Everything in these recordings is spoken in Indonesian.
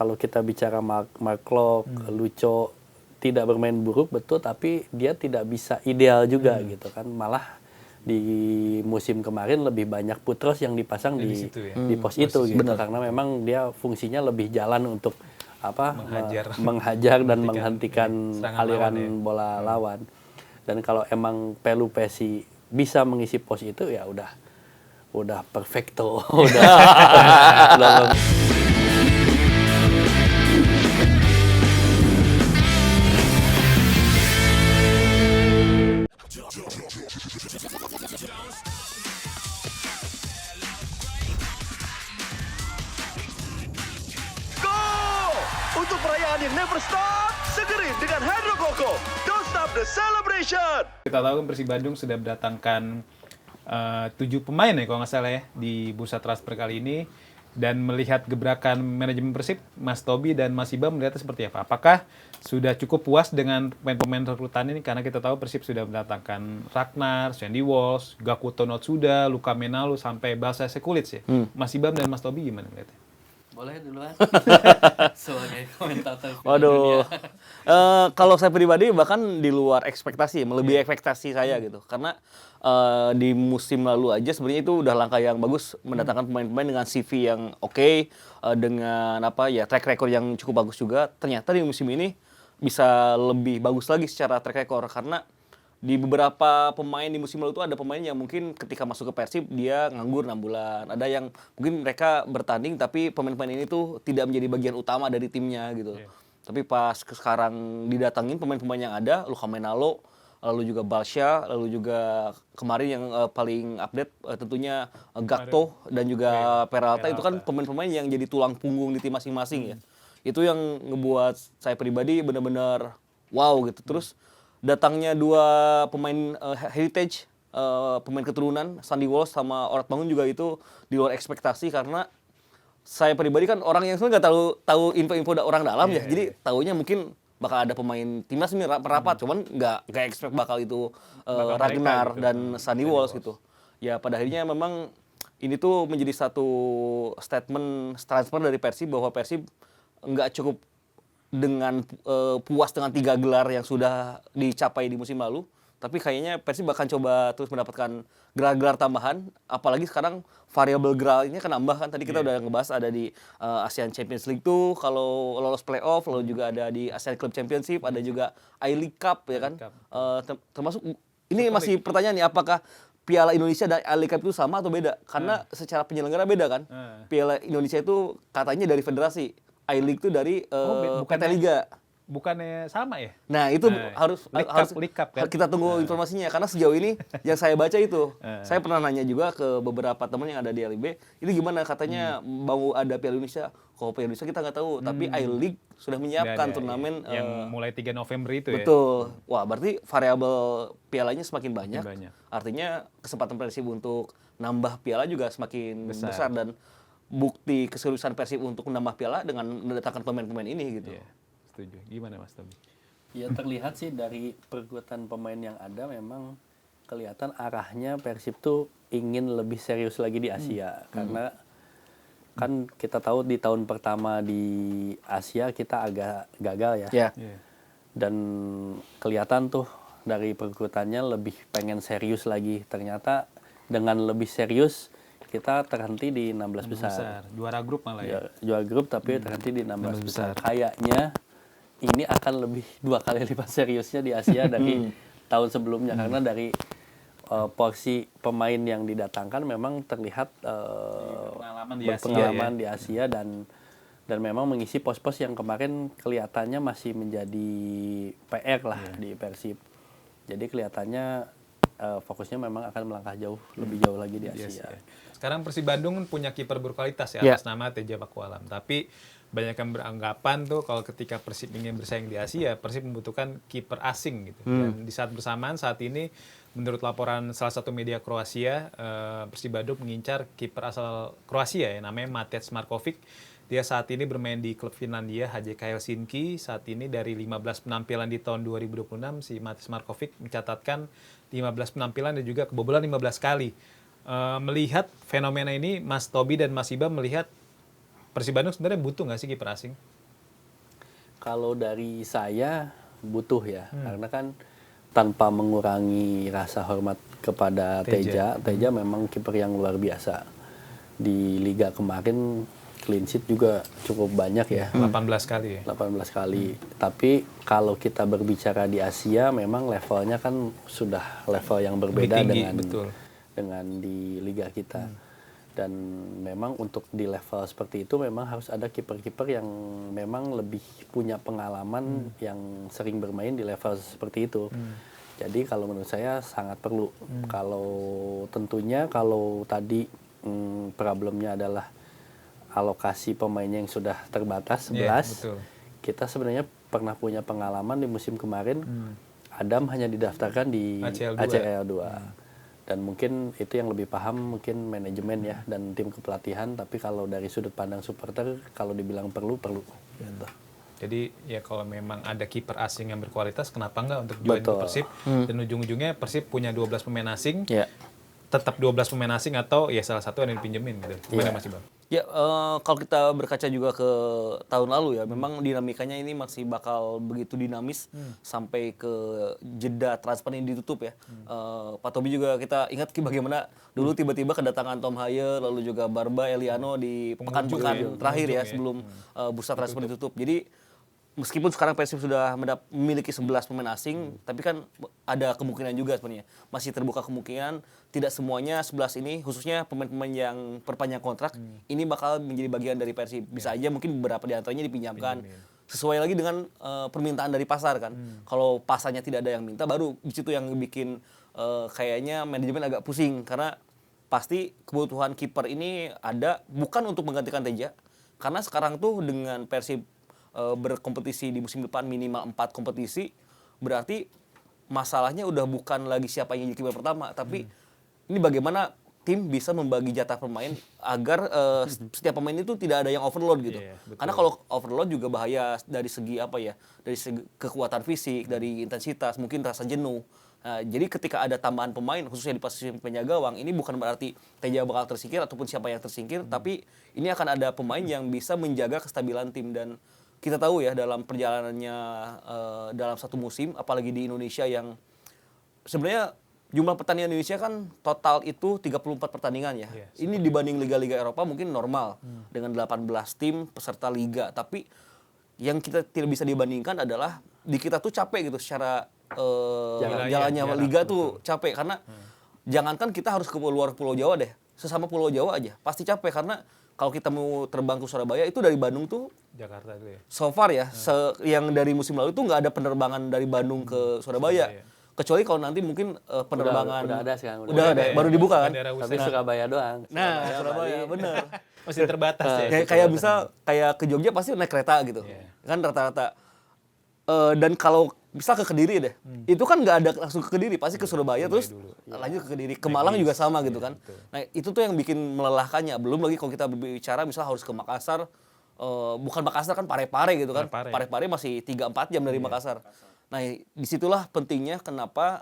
kalau kita bicara Mark Klok, Lucho tidak bermain buruk betul, tapi dia tidak bisa ideal juga gitu kan. Malah di musim kemarin lebih banyak Putros yang dipasang di pos itu gitu. Karena memang dia fungsinya lebih jalan untuk menghajar dan menghentikan aliran bola lawan. Dan kalau emang Pelupesi bisa mengisi pos itu ya udah perfecto. udah Untuk perayaan yang never stop, segerin dengan Hydro Coco. Don't stop the celebration. Kita tahu kan Persib Bandung sudah mendatangkan 7 pemain ya kalau nggak salah ya di bursa transfer kali ini. Dan melihat gebrakan manajemen Persib, Mas Tobi dan Mas Ibam melihatnya seperti apa? Apakah sudah cukup puas dengan pemain-pemain rekrutan ini? Karena kita tahu Persib sudah mendatangkan Ragnar, Sandy Walsh, Gakuto Notsuda, Luka Menalu, sampai Balsa Sekulic ya. Mas Ibam dan Mas Tobi gimana melihatnya? Boleh duluan sebagai komentator. Waduh, kalau saya pribadi bahkan di luar ekspektasi, melebihi ekspektasi saya gitu. Karena di musim lalu aja sebenarnya itu udah langkah yang bagus mendatangkan pemain-pemain dengan CV yang oke, dengan track record yang cukup bagus juga. Ternyata di musim ini bisa lebih bagus lagi secara track record karena di beberapa pemain di musim lalu itu ada pemain yang mungkin ketika masuk ke Persib dia nganggur 6 bulan. Ada yang mungkin mereka bertanding tapi pemain-pemain ini tuh tidak menjadi bagian utama dari timnya gitu. Tapi pas sekarang didatangin pemain-pemain yang ada, Luka Menalo, lalu juga Balsha, lalu juga kemarin yang paling update tentunya Gakto dan juga Peralta. Itu kan pemain-pemain yang jadi tulang punggung di tim masing-masing ya. Itu yang ngebuat saya pribadi benar-benar wow gitu. Terus datangnya 2 pemain heritage, pemain keturunan, Sandy Walsh sama Orat Bangun juga itu di luar ekspektasi karena saya pribadi kan orang yang sebenarnya nggak tahu info-info orang dalam ya. Jadi taunya mungkin bakal ada pemain timnas ini merapat, cuman nggak expect bakal itu Ragnar gitu, dan Sandy Walsh gitu. Ya pada akhirnya memang ini tuh menjadi satu statement transfer dari Persib bahwa Persib nggak cukup dengan puas dengan 3 gelar yang sudah dicapai di musim lalu, tapi kayaknya Persib akan coba terus mendapatkan gelar-gelar tambahan, apalagi sekarang variabel gelarnya kan nambah kan. Tadi kita udah ngebahas ada di ASEAN Champions League tuh kalau lolos playoff, lalu juga ada di ASEAN Club Championship, ada juga I-League Cup ya kan. Termasuk ini masih pertanyaan nih, apakah Piala Indonesia dan I-League Cup itu sama atau beda? Karena secara penyelenggara beda kan. Piala Indonesia itu katanya dari federasi, I-League itu dari PT Liga. Bukannya sama ya? Nah itu harus League Cup, kan? kita tunggu informasinya karena sejauh ini yang saya baca itu, saya pernah nanya juga ke beberapa teman yang ada di LIB, ini gimana katanya mau ada Piala Indonesia, kalau Piala Indonesia kita nggak tahu, tapi I-League sudah menyiapkan turnamen yang mulai 3 November itu ya. Betul. Wah berarti variabel pialanya semakin banyak. Artinya kesempatan Persib untuk nambah piala juga semakin besar dan bukti keseriusan Persib untuk menambah piala dengan mendatangkan pemain-pemain ini gitu. Setuju. Gimana Mas Tobi? Ya terlihat sih dari perkuatan pemain yang ada memang kelihatan arahnya Persib tuh ingin lebih serius lagi di Asia. Karena kan kita tahu di tahun pertama di Asia kita agak gagal ya. Dan kelihatan tuh dari perkutannya lebih pengen serius lagi. Ternyata dengan lebih serius kita terhenti di 16 besar. Juara grup malah ya. Juara grup tapi terhenti di 16 besar. Kayaknya ini akan lebih 2 kali lipat seriusnya di Asia dari tahun sebelumnya karena dari porsi pemain yang didatangkan memang terlihat berpengalaman di Asia dan memang mengisi pos-pos yang kemarin kelihatannya masih menjadi PR lah di Persib. Jadi kelihatannya fokusnya memang akan melangkah lebih jauh lagi di Asia. Sekarang Persib Bandung punya kiper berkualitas ya atas nama Teja Pakualam. Tapi banyak yang beranggapan tuh kalau ketika Persib ingin bersaing di Asia, Persib membutuhkan kiper asing gitu. Dan di saat bersamaan saat ini menurut laporan salah satu media Kroasia, Persib Bandung mengincar kiper asal Kroasia ya namanya Matej Markovic. Dia saat ini bermain di klub Finlandia HJK Helsinki. Saat ini dari 15 penampilan di tahun 2026 si Matej Markovic mencatatkan 15 penampilan dan juga kebobolan 15 kali. Melihat fenomena ini Mas Tobi dan Mas Iba melihat Persib Bandung sebenarnya butuh nggak sih kiper asing? Kalau dari saya butuh ya, karena kan tanpa mengurangi rasa hormat kepada Teja memang kiper yang luar biasa. Di liga kemarin clean sheet juga cukup banyak ya. 18 kali ya. 18 kali. Tapi kalau kita berbicara di Asia memang levelnya kan sudah level yang berbeda Lebih tinggi, dengan di liga kita. Dan memang untuk di level seperti itu memang harus ada kiper-kiper yang memang lebih punya pengalaman yang sering bermain di level seperti itu. Jadi kalau menurut saya sangat perlu. Kalau tentunya kalau tadi problemnya adalah alokasi pemainnya yang sudah terbatas 11. Betul. Kita sebenarnya pernah punya pengalaman di musim kemarin. Adam hanya didaftarkan di ACL 2. Dan mungkin itu yang lebih paham mungkin manajemen ya dan tim kepelatihan. Tapi kalau dari sudut pandang supporter, kalau dibilang perlu. Gitu. Jadi ya kalau memang ada kiper asing yang berkualitas, kenapa enggak untuk join ke Persib? Dan ujung-ujungnya Persib punya 12 pemain asing, tetap 12 pemain asing atau ya salah satu yang dipinjemin gitu. Gimana Mas Ibam? Ya, kalau kita berkaca juga ke tahun lalu ya, memang dinamikanya ini masih bakal begitu dinamis sampai ke jeda transfer ini ditutup ya. Pak Tobi juga kita ingat bagaimana dulu tiba-tiba kedatangan Tom Haye, lalu juga Barba, Eliano di pekan-pekan terakhir ya sebelum bursa transfer ditutup. Jadi meskipun sekarang Persib sudah memiliki 11 pemain asing, tapi kan ada kemungkinan juga sebenarnya. Masih terbuka kemungkinan tidak semuanya 11 ini, khususnya pemain-pemain yang perpanjang kontrak, ini bakal menjadi bagian dari Persib. Bisa aja mungkin beberapa di antaranya dipinjamkan. Sesuai lagi dengan permintaan dari pasar kan. Kalau pasarnya tidak ada yang minta, baru di situ yang bikin kayaknya manajemen agak pusing. Karena pasti kebutuhan kiper ini ada bukan untuk menggantikan Teja. Karena sekarang tuh dengan Persib berkompetisi di musim depan minimal 4 kompetisi, berarti masalahnya udah bukan lagi siapa yang jadi kiper pertama, tapi ini bagaimana tim bisa membagi jatah pemain agar setiap pemain itu tidak ada yang overload gitu. Karena kalau overload juga bahaya dari segi apa ya, dari segi kekuatan fisik, dari intensitas, mungkin rasa jenuh. Nah, jadi ketika ada tambahan pemain, khususnya di posisi penjaga gawang, ini bukan berarti Teja bakal tersingkir ataupun siapa yang tersingkir, tapi ini akan ada pemain yang bisa menjaga kestabilan tim. Dan kita tahu ya dalam perjalanannya dalam satu musim, apalagi di Indonesia yang sebenarnya jumlah pertandingan Indonesia kan total itu 34 pertandingan ya. Ini dibanding liga-liga Eropa mungkin normal dengan 18 tim peserta liga. Tapi yang kita tidak bisa dibandingkan adalah di kita tuh capek gitu secara jalannya liga tuh capek. Karena jangankan kita harus ke luar Pulau Jawa deh, sesama Pulau Jawa aja pasti capek. Karena kalau kita mau terbang ke Surabaya itu dari Bandung tuh Jakarta itu ya. So far ya, yang dari musim lalu itu nggak ada penerbangan dari Bandung ke Surabaya. Kecuali kalau nanti mungkin penerbangan udah ada sekarang. Udah ada, baru dibuka kan. Tapi Surabaya doang. Nah, Surabaya bener. Masih terbatas ya. Kayak misal kayak ke Jogja pasti naik kereta gitu. Kan rata-rata. Dan kalau bisa ke Kediri deh. Itu kan nggak ada langsung ke Kediri, pasti ke Surabaya terus lanjut ke Kediri. Ke Malang juga sama gitu kan. Nah, itu tuh yang bikin melelahkannya. Belum lagi kalau kita berbicara misal harus ke Makassar, bukan Makassar kan Parepare gitu kan. Parepare masih 3-4 jam dari Makassar. Nah, disitulah pentingnya kenapa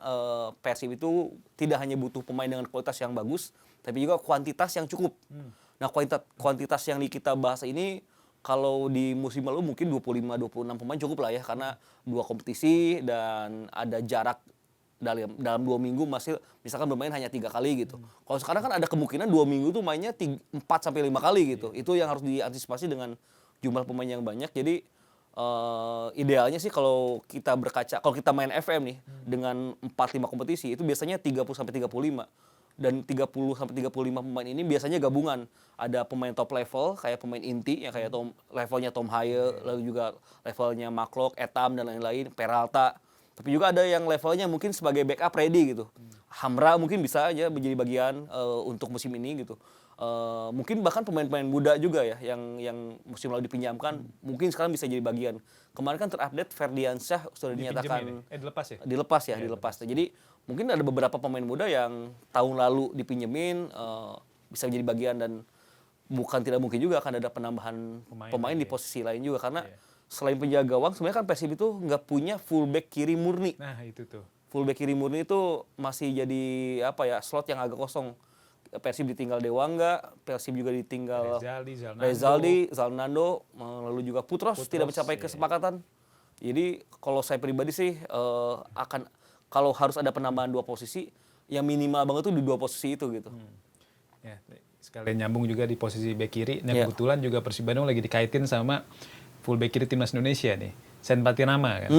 Persib itu tidak hanya butuh pemain dengan kualitas yang bagus, tapi juga kuantitas yang cukup. Nah, kuantitas yang kita bahas ini kalau di musim lalu mungkin 25-26 pemain cukup lah ya, karena 2 kompetisi dan ada jarak dalam 2 minggu misalkan bermain hanya 3 kali gitu. Kalau sekarang kan ada kemungkinan 2 minggu tuh mainnya 4-5 kali gitu. Itu yang harus diantisipasi dengan jumlah pemain yang banyak. Jadi idealnya sih kalau kita main FM nih dengan 4-5 kompetisi itu biasanya 30-35. Dan 30-35 pemain ini biasanya gabungan. Ada pemain top level kayak pemain inti yang kayak levelnya Tom Haye, lalu juga levelnya Maklok, Etam dan lain-lain, Peralta. Tapi juga ada yang levelnya mungkin sebagai backup ready gitu. Hamra mungkin bisa aja menjadi bagian untuk musim ini gitu. Mungkin bahkan pemain-pemain muda juga ya yang musim lalu dipinjamkan mungkin sekarang bisa jadi bagian. Kemarin kan terupdate Ferdiansyah sudah dinyatakan dilepas ya. Jadi mungkin ada beberapa pemain muda yang tahun lalu dipinjemin bisa menjadi bagian, dan bukan tidak mungkin juga akan ada penambahan pemain di posisi lain juga, karena selain penjaga gawang sebenarnya kan Persib itu nggak punya fullback kiri murni. Nah, itu tuh. Fullback kiri murni itu masih jadi slot yang agak kosong. Persib ditinggal Dewangga, Persib juga ditinggal Rezaldi, Rezaldi, Zalnando, lalu juga Putros tidak mencapai kesepakatan. Jadi kalau saya pribadi sih akan kalau harus ada penambahan 2 posisi, yang minimal banget tuh di 2 posisi itu gitu. Ya, sekalian nyambung juga di posisi bek kiri. Nah, kebetulan juga Persib Bandung lagi dikaitin sama full bek kiri timnas Indonesia nih, Sen Patinama kan.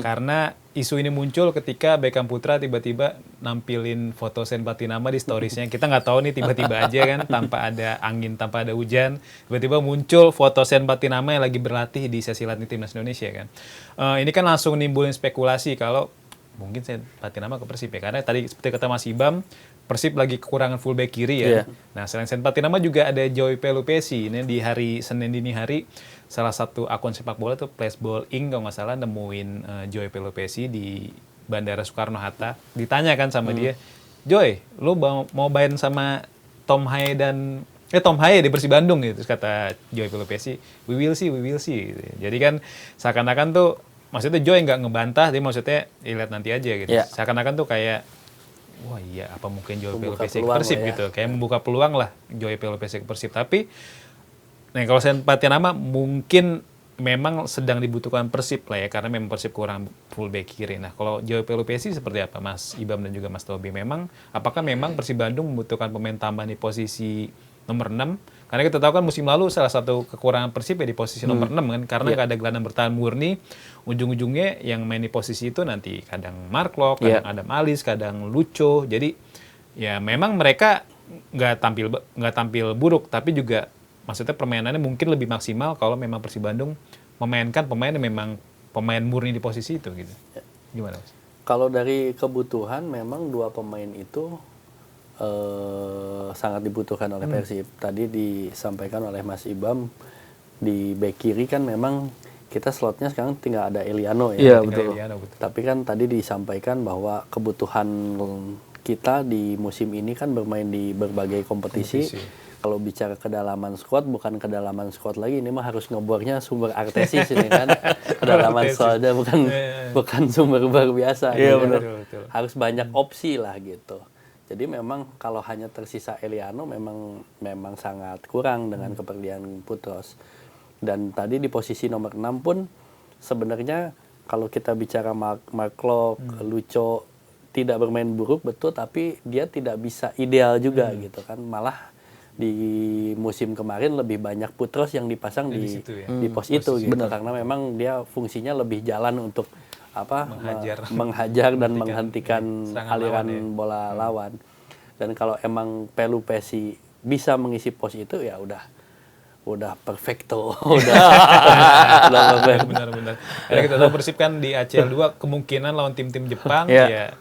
Karena isu ini muncul ketika Beckham Putra tiba-tiba nampilin foto Sen Patinama di storiesnya. Kita nggak tahu nih tiba-tiba aja kan tanpa ada angin, tanpa ada hujan, tiba-tiba muncul foto Sen Patinama yang lagi berlatih di sesi latihan timnas Indonesia kan. Ini kan langsung nimbulin spekulasi kalau mungkin Sen Patinama ke Persib ya, karena tadi seperti kata Mas Ibam, Persib lagi kekurangan fullback kiri ya. Nah, selain Sen Patinama juga ada Joey Pelupesi. Ini di hari Senin dini hari salah satu akun sepak bola tuh Flashball Inc kalau nggak salah nemuin Joey Pelupesi di Bandara Soekarno-Hatta. Ditanya kan sama dia, "Joy, lu mau main sama Tom Haye di Persib Bandung?" gitu. Terus kata Joey Pelupesi, we will see." Gitu. Jadi kan seakan-akan tuh maksudnya Joy nggak ngebantah, dia maksudnya lihat nanti aja gitu. Seakan-akan tuh kayak, wah iya, apa mungkin Joey Pelupesi ke Persib gitu. Kayak membuka peluang lah Joey Pelupesi ke Persib. Tapi, nah kalau Sen Patinama mungkin memang sedang dibutuhkan Persib lah ya, karena memang Persib kurang full back kiri. Nah kalau Joey Pelupesi seperti apa Mas Ibam dan juga Mas Tobi? Apakah memang Persib Bandung membutuhkan pemain tambahan di posisi nomor 6? Karena kita tahu kan musim lalu salah satu kekurangan Persib ya di posisi nomor 6 kan, karena nggak ada gelandang bertahan murni. Ujung-ujungnya yang main di posisi itu nanti kadang Mark Locke, kadang Adam Alis, kadang Lucho. Jadi ya memang mereka nggak tampil buruk, tapi juga maksudnya permainannya mungkin lebih maksimal kalau memang Persib Bandung memainkan pemain yang memang pemain murni di posisi itu gitu. Gimana Mas? Kalau dari kebutuhan memang 2 pemain itu sangat dibutuhkan oleh Persib. Tadi disampaikan oleh Mas Ibam, di bek kiri kan memang kita slotnya sekarang tinggal ada Eliano ya. Betul. Tapi kan tadi disampaikan bahwa kebutuhan kita di musim ini kan bermain di berbagai kompetisi. Kalau bicara kedalaman squad, bukan kedalaman squad lagi, ini mah harus ngebornya sumber artesis ini kan. Kedalaman squadnya bukan sumber luar biasa. Betul. Harus banyak opsi lah gitu. Jadi memang kalau hanya tersisa Eliano memang sangat kurang dengan kepergian Putros. Dan tadi di posisi nomor 6 pun sebenarnya kalau kita bicara Mark Locke, Lucho tidak bermain buruk betul, tapi dia tidak bisa ideal juga gitu kan. Malah di musim kemarin lebih banyak Putros yang dipasang di pos itu gitu. Karena memang dia fungsinya lebih jalan untuk menghajar dan menghentikan aliran bola lawan. Dan kalau emang Pelupesi bisa mengisi pos itu ya udah perfecto. udah perfect. Benar. Karena kita tahu Persib kan di ACL 2 kemungkinan lawan tim-tim Jepang ya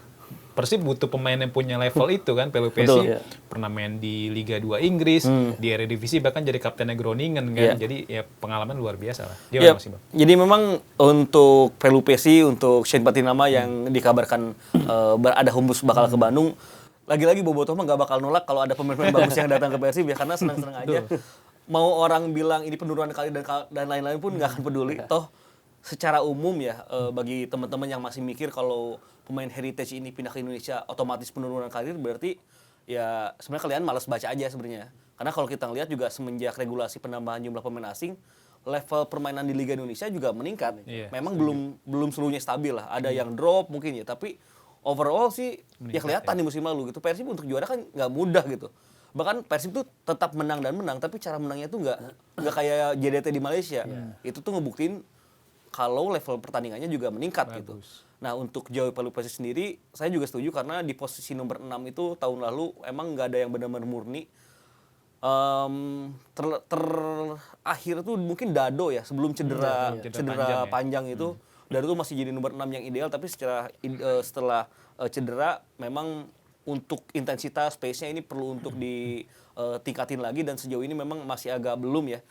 Persib butuh pemain yang punya level itu kan. Pelupesi pernah main di Liga 2 Inggris, di Eredivisie bahkan jadi kaptennya Groningen kan. Jadi ya pengalaman luar biasa lah. Jadi memang untuk Pelupesi, untuk Sen Patinama yang dikabarkan ada hembus bakal ke Bandung, lagi-lagi Bobotoh mah nggak bakal nolak kalau ada pemain-pemain bagus yang datang ke Persib ya, karena senang-senang aja. Mau orang bilang ini penurunan kali dan lain-lain pun nggak akan peduli. Toh secara umum ya, bagi teman-teman yang masih mikir kalau pemain heritage ini pindah ke Indonesia otomatis penurunan karir, berarti ya sebenarnya kalian malas baca aja sebenarnya. Karena kalau kita lihat juga semenjak regulasi penambahan jumlah pemain asing, level permainan di Liga Indonesia juga meningkat. Memang belum seluruhnya stabil lah. Ada yang drop mungkin ya, tapi overall sih meningkat, ya kelihatan di musim lalu gitu. Persib untuk juara kan nggak mudah gitu. Bahkan Persib tuh tetap menang, tapi cara menangnya tuh nggak kayak JDT di Malaysia. Itu tuh ngebuktiin kalau level pertandingannya juga meningkat gitu. Nah untuk Joey Pelupesi sendiri, saya juga setuju karena di posisi nomor 6 itu tahun lalu emang nggak ada yang benar-benar murni. Terakhir tuh mungkin Dado ya, sebelum cedera panjang itu. Dado tuh masih jadi nomor 6 yang ideal, tapi setelah cedera memang untuk intensitas, pace-nya ini perlu untuk ditingkatin lagi, dan sejauh ini memang masih agak belum ya.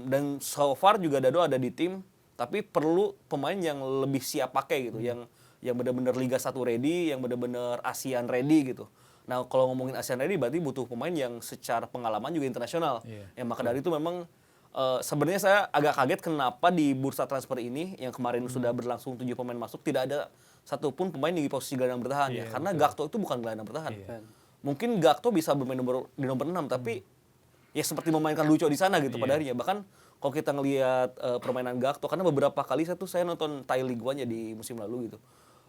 Dan so far juga Dado ada di tim, tapi perlu pemain yang lebih siap pakai gitu, yang benar-benar Liga 1 ready, yang benar-benar ASEAN ready gitu. Nah kalau ngomongin ASEAN ready berarti butuh pemain yang secara pengalaman juga internasional. Ya maka dari itu memang sebenarnya saya agak kaget kenapa di bursa transfer ini yang kemarin sudah berlangsung 7 pemain masuk tidak ada satupun pemain di posisi gelandang bertahan ya, karena betul. Gakto itu bukan gelandang bertahan. mungkin Gakto bisa bermain di nomor 6 tapi ya seperti memainkan Lucho di sana gitu pada akhirnya. Bahkan kalau kita ngelihat permainan Gakto, karena beberapa kali saya nonton Thai League One-nya di musim lalu gitu.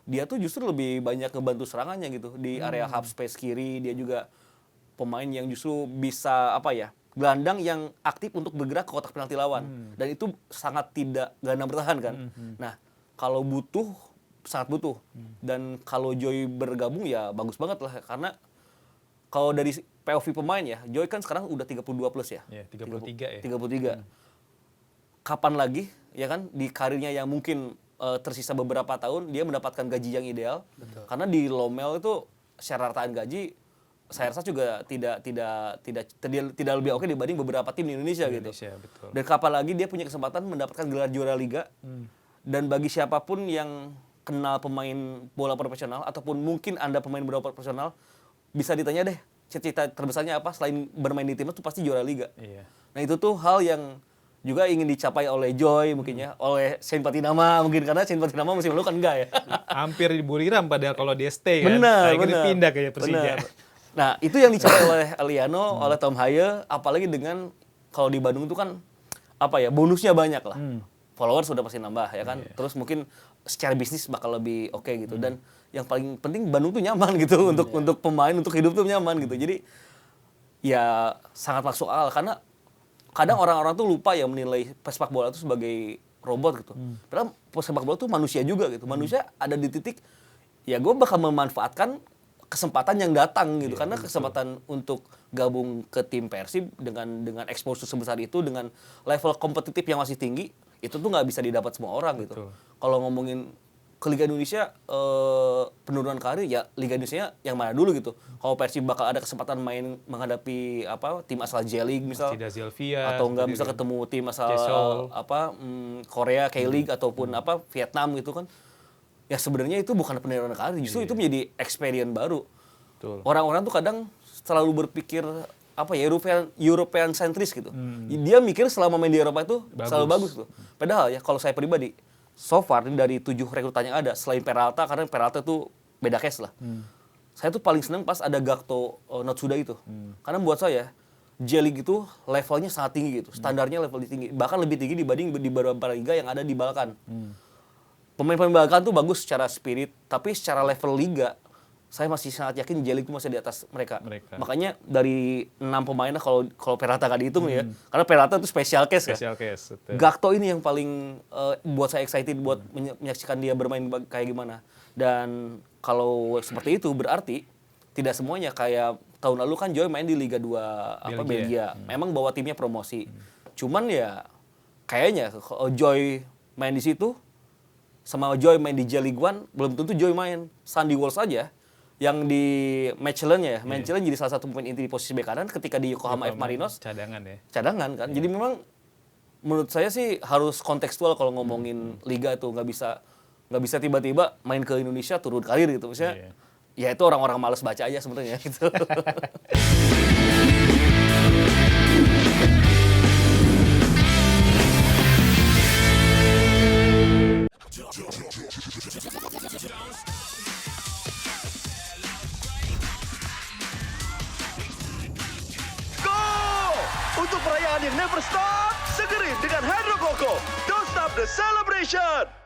Dia tuh justru lebih banyak ngebantu serangannya gitu. Di area half space kiri, dia juga pemain yang justru bisa gelandang yang aktif untuk bergerak ke kotak penalti lawan. Dan itu sangat tidak gelandang bertahan kan. Nah, kalau butuh, sangat butuh. Dan kalau Joy bergabung ya bagus banget lah. Karena kalau dari POV pemain ya, Joy kan sekarang udah 32 plus ya. Iya, 33 ya. 33. Kapan lagi ya kan di karirnya yang mungkin tersisa beberapa tahun dia mendapatkan gaji yang ideal. Betul. Karena di Lommel itu secara rataan gaji saya rasa juga tidak lebih oke dibanding beberapa tim di Indonesia gitu. Betul. Dan kapan lagi dia punya kesempatan mendapatkan gelar juara liga. Dan bagi siapapun yang kenal pemain bola profesional ataupun mungkin Anda pemain bola profesional bisa ditanya deh cita-cita terbesarnya apa selain bermain di timnas itu pasti juara liga. Iya. Nah itu tuh hal yang juga ingin dicapai oleh Joy mungkin ya, oleh Saint Patinama mungkin karena Saint Patinama musim lalu kan enggak ya. Hampir di Buriram padahal kalau dia stay kan. Benar. Pindah ke Persija. Benar. Nah, itu yang dicapai oleh Aliano, oleh Tom Haye, apalagi dengan kalau di Bandung itu kan bonusnya banyak lah. Followers sudah pasti nambah ya kan. Terus mungkin secara bisnis bakal lebih oke gitu. Dan yang paling penting Bandung tuh nyaman gitu untuk pemain, untuk hidup tuh nyaman gitu. Jadi ya sangat masuk akal karena kadang orang-orang tuh lupa ya menilai pesepak bola itu sebagai robot gitu. Padahal pesepak bola tuh manusia juga gitu. Manusia ada di titik ya gue bakal memanfaatkan kesempatan yang datang gitu karena kesempatan untuk gabung ke tim Persib dengan exposure sebesar itu dengan level kompetitif yang masih tinggi itu tuh nggak bisa didapat semua orang gitu. Kalau ngomongin ke Liga Indonesia penurunan karir ya Liga Indonesia yang mana dulu gitu. Kalau Persib bakal ada kesempatan main menghadapi tim asal J-League misal atau enggak bisa ketemu tim asal Korea K-League ataupun Vietnam gitu kan. Ya sebenarnya itu bukan penurunan karir, justru itu menjadi experience baru. Betul. Orang-orang tuh kadang selalu berpikir European sentris gitu. Dia mikir selama main di Eropa itu selalu bagus tuh. Padahal ya kalau saya pribadi so far dari 7 rekrutan yang ada selain Peralta karena Peralta tuh beda case lah. Saya tuh paling seneng pas ada Gakto Notsuda itu. Karena buat saya J-League itu levelnya sangat tinggi gitu. Standarnya level tinggi, bahkan lebih tinggi dibanding di beberapa liga yang ada di Balkan. Pemain-pemain Balkan tuh bagus secara spirit, tapi secara level liga saya masih sangat yakin J-League itu masih di atas mereka. Makanya dari 6 pemain kalau Peralta nggak dihitung ya, karena Peralta itu special case kan. Betul. Gakto ini yang paling buat saya excited buat menyaksikan dia bermain kayak gimana. Dan kalau seperti itu berarti tidak semuanya kayak tahun lalu kan Joy main di Liga 2 Belgia. Memang bawa timnya promosi. Cuman ya kayaknya kalau Joy main di situ sama Joy main di J-League One belum tentu Joy main. Sandy Walsh aja yang di Mechelen jadi salah satu pemain inti di posisi bek kanan ketika di Yokohama F Marinos cadangan kan. Jadi memang menurut saya sih harus kontekstual kalau ngomongin liga itu nggak bisa tiba-tiba main ke Indonesia turun karir gitu maksudnya. Ya itu orang-orang malas baca aja sebenarnya gitu. Untuk perayaan yang never stop, segerin dengan Hydro Coco. Don't stop the celebration.